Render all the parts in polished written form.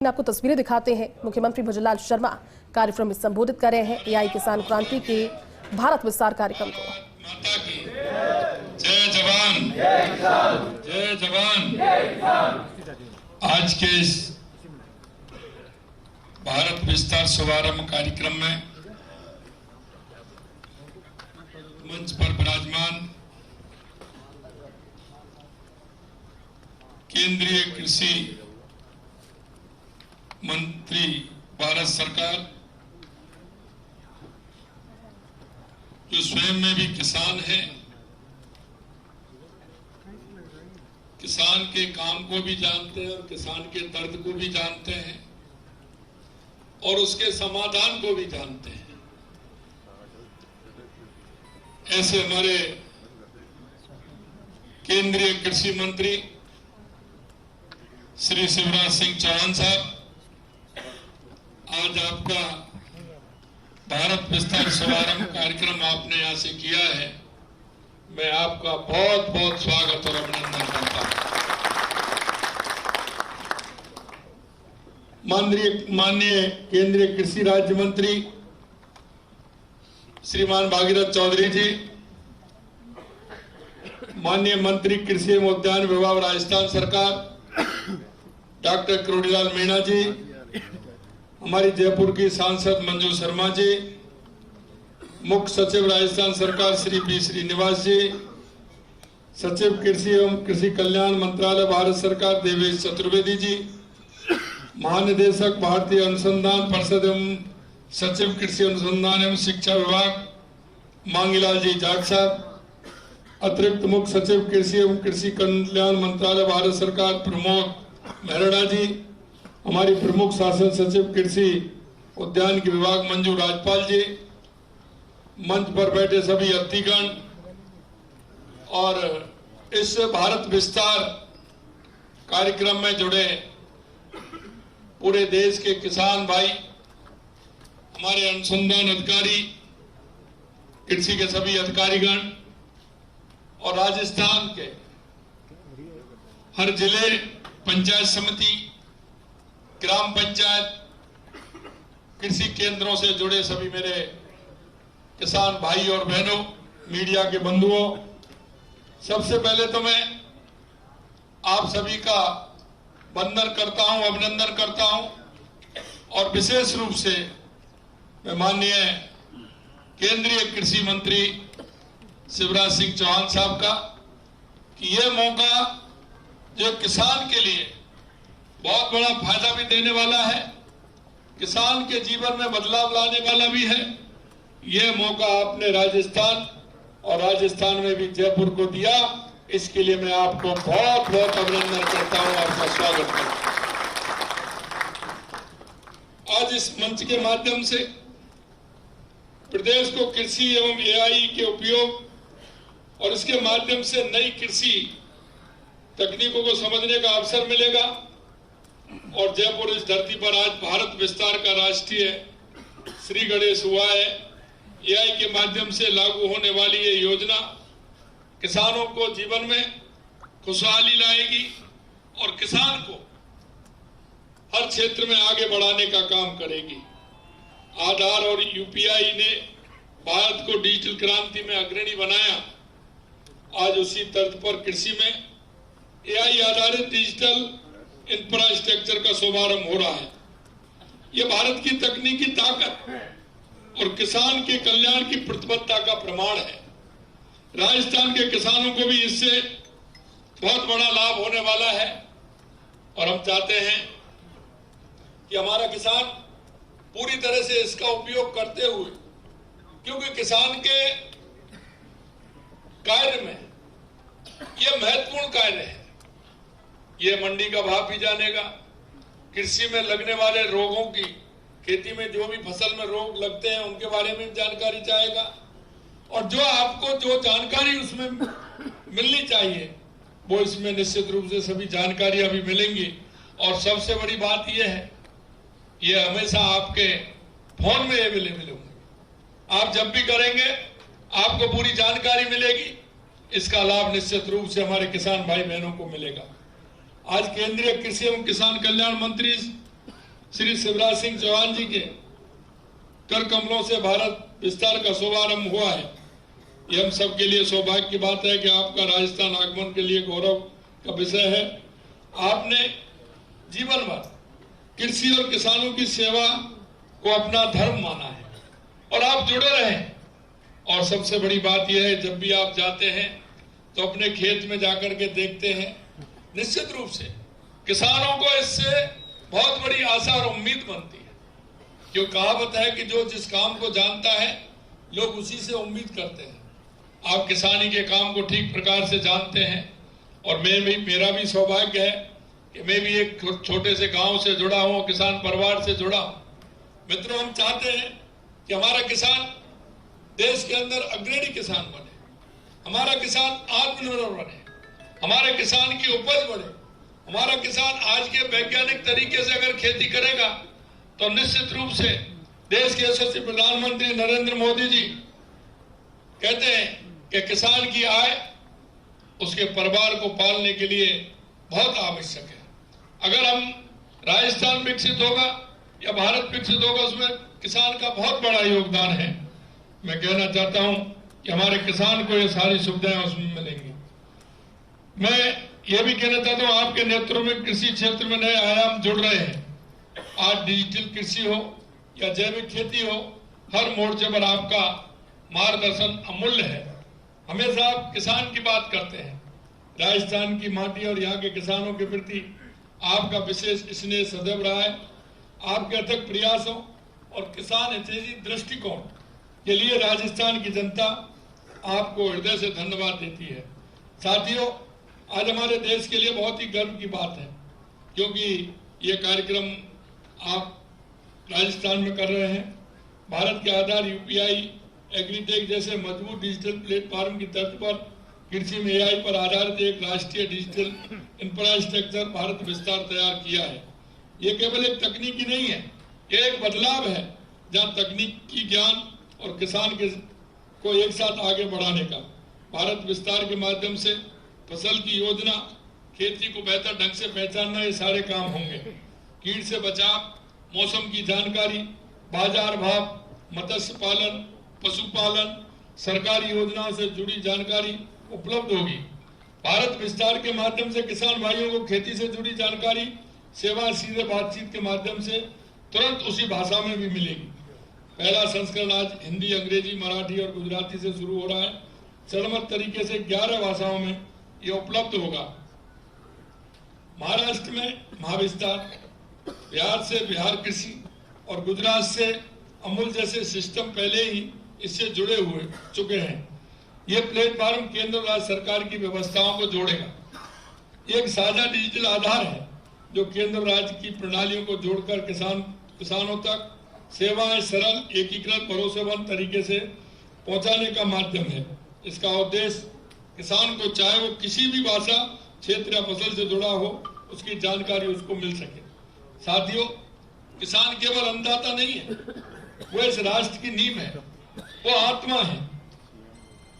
आपको तस्वीरें दिखाते हैं। मुख्यमंत्री भजनलाल शर्मा कार्यक्रम में संबोधित कर रहे हैं एआई किसान क्रांति के भारत विस्तार कार्यक्रम को। माता की जय जवान, जय जवान। आज के इस भारत विस्तार शुभारंभ कार्यक्रम में मंच पर विराजमान केंद्रीय कृषि मंत्री भारत सरकार, जो स्वयं में भी किसान है, किसान के काम को भी जानते हैं और किसान के दर्द को भी जानते हैं और उसके समाधान को भी जानते हैं। ऐसे हमारे केंद्रीय कृषि मंत्री श्री शिवराज सिंह चौहान साहब, आज आपका भारत विस्तार शुभारंभ कार्यक्रम आपने यहां से किया है, मैं आपका बहुत बहुत स्वागत और अभिनंदन करता हूं। माननीय केंद्रीय कृषि राज्य मंत्री श्रीमान भागीरथ चौधरी जी, माननीय मंत्री कृषि एवं उद्यान विभाग राजस्थान सरकार डॉक्टर करोड़ीलाल मीणा जी, हमारी जयपुर की सांसद मंजू शर्मा जी, मुख्य सचिव राजस्थान सरकार श्री बी श्रीनिवास जी, सचिव कृषि एवं कृषि कल्याण मंत्रालय भारत सरकार देवेश चतुर्वेदी जी, महानिदेशक भारतीय अनुसंधान परिषद एवं सचिव कृषि अनुसंधान एवं शिक्षा विभाग मांगीलाल जी जाट साहब, अतिरिक्त मुख्य सचिव कृषि एवं कृषि कल्याण मंत्रालय भारत सरकार प्रमोद मेहरड़ा जी, हमारी प्रमुख शासन सचिव कृषि उद्यान के विभाग मंजू राजपाल जी, मंच पर बैठे सभी अतिथिगण और इस भारत विस्तार कार्यक्रम में जुड़े पूरे देश के किसान भाई, हमारे अनुसंधान अधिकारी, कृषि के सभी अधिकारीगण और राजस्थान के हर जिले, पंचायत समिति, ग्राम पंचायत, कृषि केंद्रों से जुड़े सभी मेरे किसान भाई और बहनों, मीडिया के बंधुओं, सबसे पहले तो मैं आप सभी का वंदन करता हूं, अभिनंदन करता हूं और विशेष रूप से मैं माननीय केंद्रीय कृषि मंत्री शिवराज सिंह चौहान साहब का कि यह मौका जो किसान के लिए बहुत बड़ा फायदा भी देने वाला है, किसान के जीवन में बदलाव लाने वाला भी है, यह मौका आपने राजस्थान और राजस्थान में भी जयपुर को दिया, इसके लिए मैं आपको बहुत बहुत अभिनंदन करता हूं, आपका स्वागत करता हूं। आज इस मंच के माध्यम से प्रदेश को कृषि एवं एआई के उपयोग और इसके माध्यम से नई कृषि तकनीकों को समझने का अवसर मिलेगा और जयपुर इस धरती पर आज भारत विस्तार का राष्ट्रीय श्री गणेश हुआ है। एआई के माध्यम से लागू होने वाली ये योजना किसानों को जीवन में खुशहाली लाएगी और किसान को हर क्षेत्र में आगे बढ़ाने का काम करेगी। आधार और यूपीआई ने भारत को डिजिटल क्रांति में अग्रणी बनाया। आज उसी तर्ज पर कृषि में एआई आधारित डिजिटल इंफ्रास्ट्रक्चर का शुभारंभ हो रहा है। यह भारत की तकनीकी ताकत और किसान के कल्याण की प्रतिबद्धता का प्रमाण है। राजस्थान के किसानों को भी इससे बहुत बड़ा लाभ होने वाला है और हम चाहते हैं कि हमारा किसान पूरी तरह से इसका उपयोग करते हुए, क्योंकि किसान के कार्य में यह महत्वपूर्ण कार्य है। यह मंडी का भाव भी जानेगा, कृषि में लगने वाले रोगों की, खेती में जो भी फसल में रोग लगते हैं उनके बारे में जानकारी चाहेगा और जो आपको जो जानकारी उसमें मिलनी चाहिए वो इसमें निश्चित रूप से सभी जानकारियां भी मिलेंगी। और सबसे बड़ी बात यह है, यह हमेशा आपके फोन में अवेलेबल होंगे। आप जब भी करेंगे आपको पूरी जानकारी मिलेगी। इसका लाभ निश्चित रूप से हमारे किसान भाई बहनों को मिलेगा। आज केंद्रीय कृषि एवं किसान कल्याण मंत्री श्री शिवराज सिंह चौहान जी के कर कमलों से भारत विस्तार का शुभारंभ हुआ है। ये हम सबके लिए सौभाग्य की बात है कि आपका राजस्थान आगमन के लिए गौरव का विषय है। आपने जीवन भर कृषि और किसानों की सेवा को अपना धर्म माना है और आप जुड़े रहे। और सबसे बड़ी बात यह है, जब भी आप जाते हैं तो अपने खेत में जाकर के देखते हैं, निश्चित रूप से किसानों को इससे बहुत बड़ी आशा और उम्मीद बनती है। क्यों कहावत है कि जो जिस काम को जानता है लोग उसी से उम्मीद करते हैं। आप किसानी के काम को ठीक प्रकार से जानते हैं और मेरा भी सौभाग्य है कि मैं भी एक छोटे से गांव से जुड़ा हूं, किसान परिवार से जुड़ा हूं। मित्रों, हम चाहते हैं कि हमारा किसान देश के अंदर अग्रणी किसान बने, हमारा किसान आत्मनिर्भर बने, हमारे किसान की उपज बढ़े। हमारा किसान आज के वैज्ञानिक तरीके से अगर खेती करेगा तो निश्चित रूप से देश के यशस्वी प्रधानमंत्री नरेंद्र मोदी जी कहते हैं कि किसान की आय उसके परिवार को पालने के लिए बहुत आवश्यक है। अगर हम राजस्थान विकसित होगा या भारत विकसित होगा, उसमें किसान का बहुत बड़ा योगदान है। मैं कहना चाहता हूं कि हमारे किसान को ये सारी सुविधाएं उसमें मिलेंगी। मैं ये भी कहना चाहता हूं, आपके नेतृत्व में कृषि क्षेत्र में नए आयाम जुड़ रहे हैं। आज डिजिटल कृषि हो या जैविक खेती हो, हर मोर्चे पर आपका मार्गदर्शन अमूल्य है। हमेशा आप किसान की बात करते हैं। राजस्थान की माटी और यहाँ के किसानों के प्रति आपका विशेष स्नेह सदैव रहा है। आपके अथक प्रयासों और किसान हितैषी दृष्टिकोण के लिए राजस्थान की जनता आपको हृदय से धन्यवाद देती है। साथियों, आज हमारे देश के लिए बहुत ही गर्व की बात है, क्योंकि ये कार्यक्रम आप राजस्थान में कर रहे हैं। भारत के आधार यूपीआई, एग्रीटेक जैसे मजबूत डिजिटल प्लेटफॉर्म की तर्ज पर कृषि में एआई पर आधारित एक राष्ट्रीय डिजिटल इंफ्रास्ट्रक्चर भारत विस्तार तैयार किया है। ये केवल एक तकनीकी नहीं है, ये एक बदलाव है जहां तकनीकी ज्ञान और किसान को एक साथ आगे बढ़ाने का। भारत विस्तार के माध्यम से फसल की योजना, खेती को बेहतर ढंग से पहचानना, ये सारे काम होंगे। कीट से बचाव, मौसम की जानकारी, बाजार भाव, मत्स्य पालन, पशुपालन, सरकारी योजनाओं से जुड़ी जानकारी उपलब्ध होगी। भारत विस्तार के माध्यम से किसान भाइयों को खेती से जुड़ी जानकारी, सेवा सीधे बातचीत के माध्यम से तुरंत उसी भाषा में भी मिलेगी। पहला संस्करण आज हिंदी, अंग्रेजी, मराठी और गुजराती से शुरू हो रहा है। चरणबद्ध तरीके से 11 भाषाओं में ये उपलब्ध होगा। महाराष्ट्र में महाविस्तार, बिहार से बिहार कृषि और गुजरात से अमूल जैसे सिस्टम पहले ही इससे जुड़े हुए चुके हैं। ये प्लेटफॉर्म केंद्र और राज्य सरकार की व्यवस्थाओं को जोड़ेगा। ये एक साझा डिजिटल आधार है जो केंद्र राज्य की प्रणालियों को जोड़कर किसानों तक सेवाएं सरल, एकीकृत, भरोसेमंद तरीके से पहुंचाने का माध्यम है। इसका उद्देश्य किसान को, चाहे वो किसी भी भाषा, क्षेत्र या फसल से जुड़ा हो, उसकी जानकारी उसको मिल सके। साथियों, किसान केवल अन्नदाता नहीं है, वो इस राष्ट्र की नींव है, वो आत्मा है।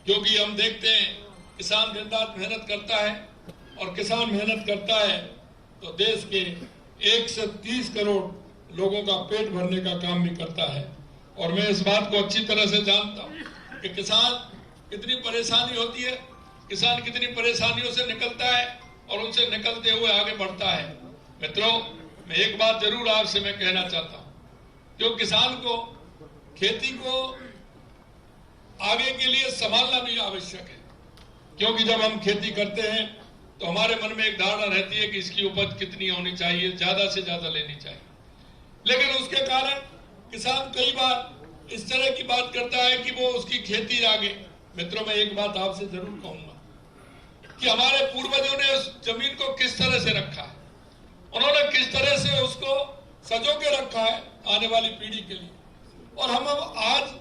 क्योंकि हम देखते हैं किसान दिन रात मेहनत करता है और किसान मेहनत करता है तो देश के 130 करोड़ लोगों का पेट भरने का काम भी करता है। और मैं इस बात को अच्छी तरह से जानता हूं कि किसान कितनी परेशानी होती है, किसान कितनी परेशानियों से निकलता है और उनसे निकलते हुए आगे बढ़ता है। मित्रों, मैं एक बात जरूर आपसे मैं कहना चाहता हूं, जो किसान को, खेती को आगे के लिए संभालना भी आवश्यक है। क्योंकि जब हम खेती करते हैं तो हमारे मन में एक धारणा रहती है कि इसकी उपज कितनी होनी चाहिए, ज्यादा से ज्यादा लेनी चाहिए। लेकिन उसके कारण किसान कई बार इस तरह की बात करता है कि वो उसकी खेती आगे। मित्रों, मैं एक बात आपसे जरूर कहूंगा कि हमारे पूर्वजों ने उस जमीन को किस तरह से रखा है, उन्होंने किस तरह से उसको सजो के रखा है आने वाली पीढ़ी के लिए। और हम आज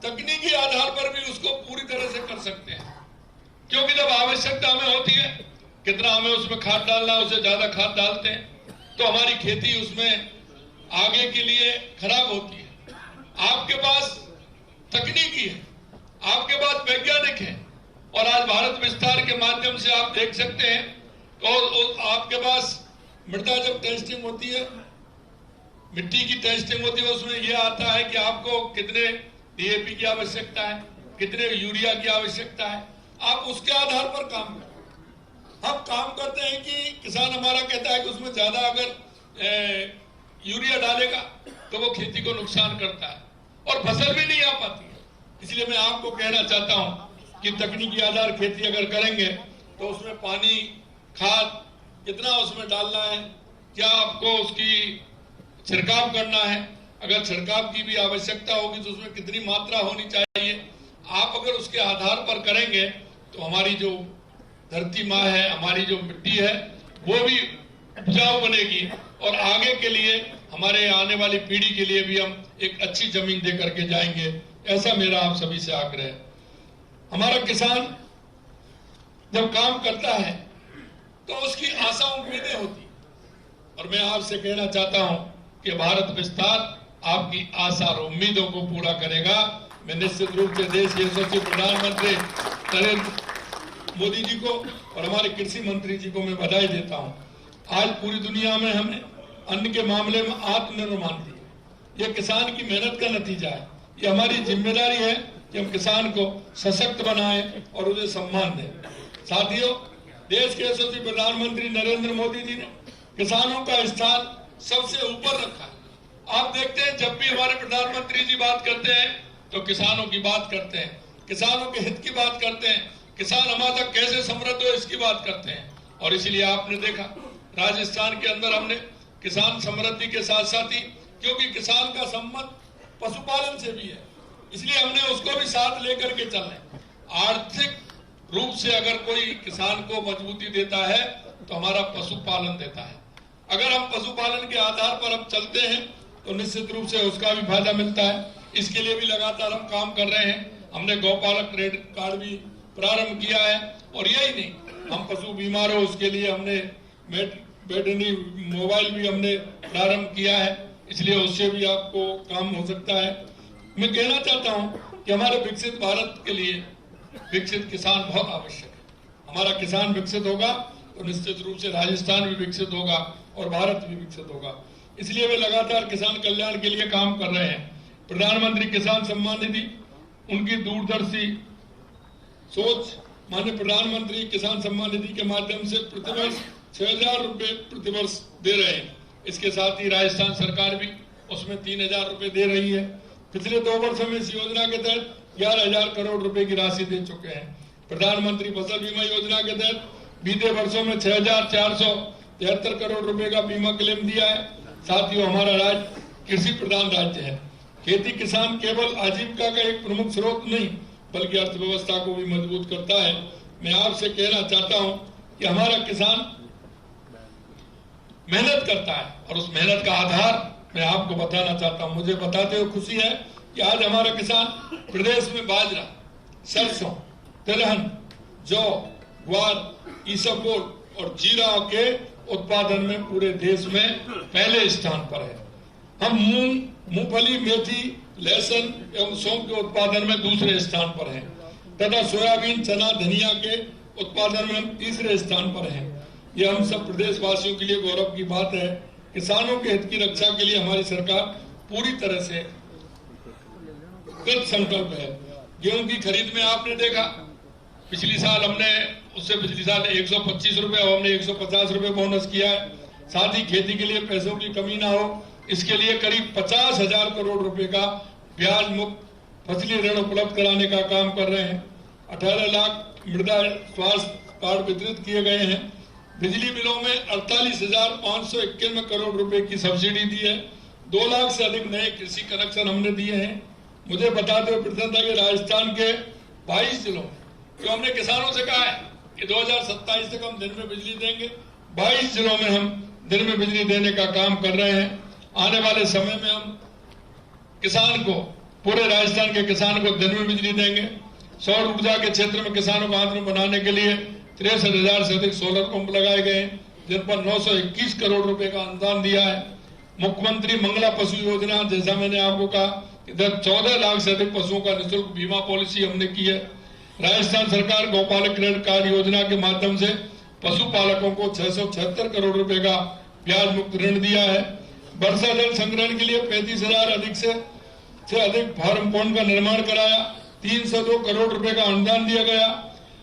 तकनीकी आधार पर भी उसको पूरी तरह से कर सकते हैं। क्योंकि जब आवश्यकता हमें होती है, कितना हमें उसमें खाद डालना है, उससे ज्यादा खाद डालते हैं तो हमारी खेती उसमें आगे के लिए खराब होती है। आपके पास तकनीकी है, आपके पास वैज्ञानिक है, और आज भारत विस्तार के माध्यम से आप देख सकते हैं तो आपके पास मृदा जब टेस्टिंग होती है मिट्टी की टेस्टिंग होती है, उसमें यह आता है कि आपको कितने डीएपी की आवश्यकता है, कितने यूरिया की आवश्यकता है, आप उसके आधार पर काम करें। हम काम करते हैं कि किसान हमारा कहता है कि उसमें ज्यादा अगर यूरिया डालेगा तो वो खेती को नुकसान करता है और फसल भी नहीं आ पाती है। इसलिए मैं आपको कहना चाहता हूं कि तकनीकी आधार खेती अगर करेंगे तो उसमें पानी, खाद कितना उसमें डालना है, क्या आपको उसकी छिड़काव करना है, अगर छिड़काव की भी आवश्यकता होगी तो उसमें कितनी मात्रा होनी चाहिए, आप अगर उसके आधार पर करेंगे तो हमारी जो धरती माँ है, हमारी जो मिट्टी है, वो भी उपजाऊ बनेगी और आगे के लिए हमारे आने वाली पीढ़ी के लिए भी हम एक अच्छी जमीन दे करके जाएंगे। ऐसा मेरा आप सभी से आग्रह है। हमारा किसान जब काम करता है तो उसकी आशा उम्मीदें होती, और मैं आपसे कहना चाहता हूं कि भारत विस्तार आपकी आशा और उम्मीदों को पूरा करेगा। मैं निश्चित रूप से देश के यशस्वी प्रधानमंत्री नरेंद्र मोदी जी को और हमारे कृषि मंत्री जी को मैं बधाई देता हूं। आज पूरी दुनिया में हमें अन्न के मामले में आत्मनिर्भर मानती है। यह किसान की मेहनत का नतीजा है। ये हमारी जिम्मेदारी है कि हम किसान को सशक्त बनाएं और उन्हें सम्मान दें। साथियों, देश के यशस्वी प्रधानमंत्री नरेंद्र मोदी जी ने किसानों का स्थान सबसे ऊपर रखा है। आप देखते हैं जब भी हमारे प्रधानमंत्री जी बात करते हैं तो किसानों की बात करते हैं, किसानों के हित की बात करते हैं, किसान हमारा तक कैसे समृद्ध हो इसकी बात करते हैं। और इसलिए आपने देखा राजस्थान के अंदर हमने किसान समृद्धि के साथ साथ ही, क्योंकि किसान का संबंध पशुपालन से भी है, इसलिए हमने उसको भी साथ लेकर के चलना। आर्थिक रूप से अगर कोई किसान को मजबूती देता है तो हमारा पशुपालन देता है। अगर हम पशुपालन के आधार पर हम चलते हैं तो निश्चित रूप से उसका भी फायदा मिलता है। इसके लिए भी लगातार हम काम कर रहे हैं। हमने गौपालक क्रेडिट कार्ड भी प्रारंभ किया है और यही नहीं, हम पशु बीमार हो उसके लिए हमने वेटरनरी मोबाइल भी हमने प्रारंभ किया है, इसलिए उससे भी आपको काम हो सकता है। मैं कहना चाहता हूं कि हमारे विकसित भारत के लिए विकसित किसान बहुत आवश्यक है। हमारा किसान विकसित होगा तो निश्चित रूप से राजस्थान भी विकसित होगा और भारत भी विकसित होगा। इसलिए वे लगातार किसान कल्याण के लिए काम कर रहे हैं। प्रधानमंत्री किसान सम्मान निधि, उनकी दूरदर्शी सोच, माननीय प्रधानमंत्री किसान सम्मान निधि के माध्यम से प्रतिवर्ष 6,000 रुपए प्रतिवर्ष दे रहे हैं। इसके साथ ही राजस्थान सरकार भी उसमें 3,000 रुपए दे रही है। पिछले 2 वर्षों में इस योजना के तहत 11,000 करोड़ रुपए की राशि दे चुके हैं। प्रधानमंत्री फसल बीमा योजना के तहत बीते वर्षों में 6,473 करोड़ रुपए का बीमा क्लेम दिया है। साथियों, हमारा राज्य कृषि प्रधान राज्य है। खेती किसान केवल आजीविका का एक प्रमुख स्रोत नहीं बल्कि अर्थव्यवस्था को भी मजबूत करता है। मैं आपसे कहना चाहता हूं कि हमारा किसान मेहनत करता है और उस मेहनत का आधार मैं आपको बताना चाहता हूं। मुझे बताते हुए खुशी है कि आज हमारा किसान प्रदेश में बाजरा, सरसों, तिलहन, जौ, ग्वार, इसबगोल और जीरा के उत्पादन में पूरे देश में पहले स्थान पर है। हम मूंग, मूंगफली, मेथी, लहसुन एवं सौंफ के उत्पादन में दूसरे स्थान पर हैं तथा सोयाबीन, चना, धनिया के उत्पादन में हम तीसरे स्थान पर हैं। यह हम सब प्रदेशवासियों के लिए गौरव की बात है। किसानों के हित की रक्षा के लिए हमारी सरकार पूरी तरह से कृत संकल्प है। गेहूं की खरीद में आपने देखा पिछली साल हमने उससे पिछली साल 125 रुपए और हमने 150 रुपए बोनस किया है। साथ ही खेती के लिए पैसों की कमी ना हो इसके लिए करीब 50,000 करोड़ रुपए का ब्याज मुक्त फसली ऋण उपलब्ध कराने का काम कर रहे हैं। 18 लाख मृदा स्वास्थ्य कार्ड वितरित किए गए हैं। बिजली बिलों में 48,591 करोड़ रुपए की सब्सिडी दी है। 2 लाख से अधिक नए कृषि कनेक्शन हमने दिए हैं। मुझे बताते हुए प्रसन्नता कि राजस्थान के 22 जिलों में जो हमने किसानों से कहा है कि 2027 तक हम दिन में बिजली देंगे, 22 जिलों में हम दिन में बिजली देने का काम कर रहे हैं। आने वाले समय में हम किसान को, पूरे राजस्थान के किसान को दिन में बिजली देंगे। सौर ऊर्जा के क्षेत्र में किसानों को आत्मनिर्भर बनाने के लिए 63,000 से अधिक सोलर पंप लगाए गए, जिन पर 921 करोड़ रुपए का अनुदान दिया है। मुख्यमंत्री मंगला पशु योजना, जैसा मैंने आपको कहा, इधर 14 लाख से अधिक पशुओं का निःशुल्क बीमा पॉलिसी हमने की है। राजस्थान सरकार गौपालक क्रेडिट कार्ड योजना के माध्यम से पशुपालकों को 676 करोड़ रुपए का ब्याज मुक्त ऋण दिया है। वर्षा जल संग्रहण के लिए 35,000 अधिक से अधिक फार्म पॉन्ड का निर्माण कराया। 302 करोड़ रुपए का अनुदान दिया गया।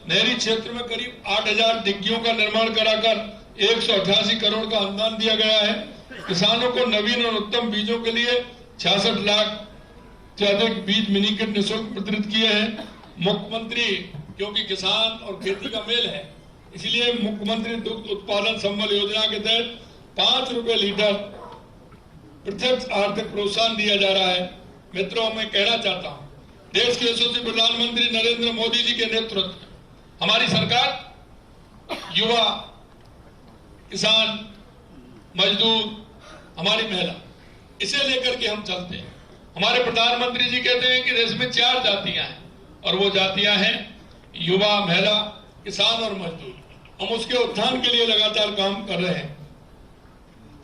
नहरी क्षेत्र में करीब 8,000 डिग्गियों का निर्माण कराकर 188 करोड़ का अनुदान दिया गया है। किसानों को नवीन और उत्तम बीजों के लिए 66 लाख से अधिक बीज मिनी किट निःशुल्क वितरित किए हैं। मुख्यमंत्री, क्योंकि किसान और खेती का मेल है, इसलिए मुख्यमंत्री दुग्ध उत्पादन संबल योजना के तहत 5 रुपए लीटर प्रत्यक्ष आर्थिक प्रोत्साहन दिया जा रहा है। मित्रों, मैं कहना चाहता हूं, देश के यशस्वी प्रधानमंत्री नरेंद्र मोदी जी के नेतृत्व हमारी सरकार युवा, किसान, मजदूर, हमारी महिला, इसे लेकर के हम चलते हैं। हमारे प्रधानमंत्री जी कहते हैं कि देश में 4 जातियां हैं और वो जातियां हैं युवा, महिला, किसान और मजदूर। हम उसके उत्थान के लिए लगातार काम कर रहे हैं।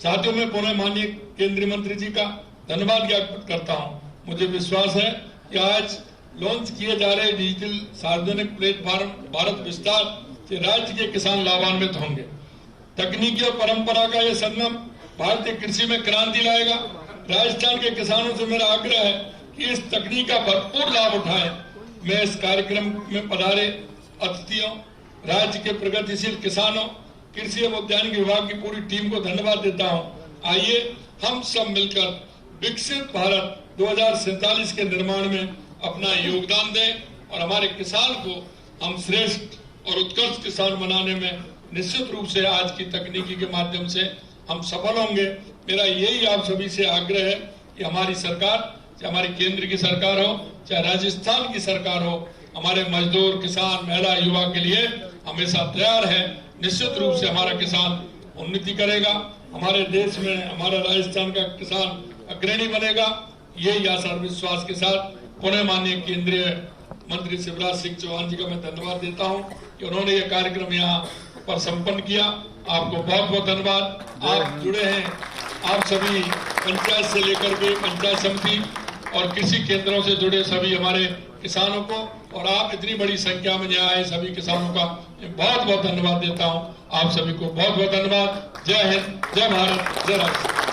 साथियों, मैं पुनः माननीय केंद्रीय मंत्री जी का धन्यवाद ज्ञापित करता हूं। मुझे विश्वास है कि आज लॉन्च किए जा रहे डिजिटल सार्वजनिक प्लेटफॉर्म भारत विस्तार से राज्य के किसान लाभान्वित होंगे। तकनीकी और परंपरा का यह संगम भारतीय कृषि में क्रांति लाएगा। राजस्थान के किसानों से मेरा आग्रह है कि इस तकनीक का भरपूर लाभ उठाएं। मैं इस कार्यक्रम में पधारे अतिथियों, राज्य के प्रगतिशील किसानों, कृषि एवं उद्यानिकी विभाग की पूरी टीम को धन्यवाद देता हूं। आइए हम सब मिलकर विकसित भारत 2047 के निर्माण में अपना योगदान दें और हमारे किसान को हम श्रेष्ठ और उत्कृष्ट किसान बनाने में निश्चित रूप से आज की तकनीकी के माध्यम से हम सफल होंगे। मेरा यही आप सभी से आग्रह है कि हमारी सरकार, चाहे हमारी केंद्र की सरकार हो, चाहे राजस्थान की सरकार हो, हमारे मजदूर, किसान, महिला, युवा के लिए हमेशा तैयार है। निश्चित रूप से हमारा किसान उन्नति करेगा, हमारे देश में हमारा राजस्थान का किसान अग्रणी बनेगा। यही आशा और विश्वास के साथ पुनः माननीय केंद्रीय मंत्री शिवराज सिंह चौहान जी का मैं धन्यवाद देता हूं कि उन्होंने ये कार्यक्रम यहाँ पर संपन्न किया। आपको बहुत बहुत धन्यवाद। आप जुड़े हैं, आप सभी पंचायत से लेकर के पंचायत समिति और कृषि केंद्रों से जुड़े सभी हमारे किसानों को, और आप इतनी बड़ी संख्या में यहाँ आए सभी किसानों का बहुत बहुत धन्यवाद देता हूँ। आप सभी को बहुत बहुत धन्यवाद। जय हिंद, जय भारत, जय राष्ट्र।